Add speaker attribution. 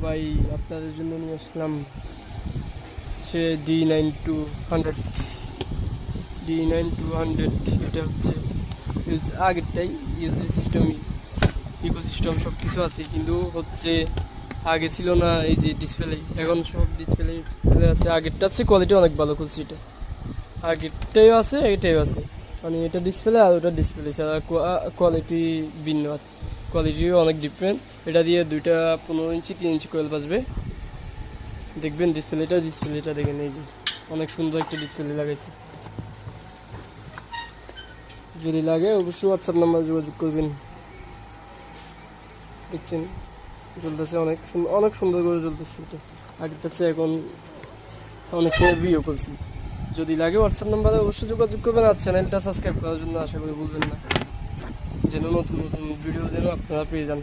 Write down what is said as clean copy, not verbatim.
Speaker 1: ভাই আপনাদের জন্য নিয়ে আসলাম সে D9200 D9200। এটা হচ্ছে আগেরটাই ইউএসবি সিস্টেম, ইকোসিস্টেম সব কিছু আছে, কিন্তু হচ্ছে আগে ছিল না এই যে ডিসপ্লে, এখন সব ডিসপ্লে আছে। আগেরটা আছে কোয়ালিটি অনেক ভালো খুলছি, এটা আগেরটাইও আছে এটাইও আছে, মানে এটা ডিসপ্লে আর ওটা ডিসপ্লে ছাড়া কোয়ালিটি ভিন্ন, কোয়ালিটিও অনেক ডিফারেন্ট। এটা দিয়ে দুইটা 15 ইঞ্চি 3 ইঞ্চি কোয়েল বাজবে। দেখবেন ডিসপ্লেটা দেখেন, এই যে অনেক সুন্দর একটা ডিসপ্লে লাগাইছে। যদি লাগে অবশ্যই হোয়াটসঅ্যাপ নাম্বার যোগাযোগ করবেন। দেখছেন চলতেছে অনেক সুন্দর করে চলতেছে। এটা আগেরটা চেয়ে এখন অনেক হেভিও করছি। যদি লাগে হোয়াটসঅ্যাপ নাম্বারে অবশ্যই যোগাযোগ করবেন, আর চ্যানেলটা সাবস্ক্রাইব করার জন্য আশা করি ভুলবেন না, যেন নতুন নতুন ভিডিও যেন আপনারা পেয়ে যান।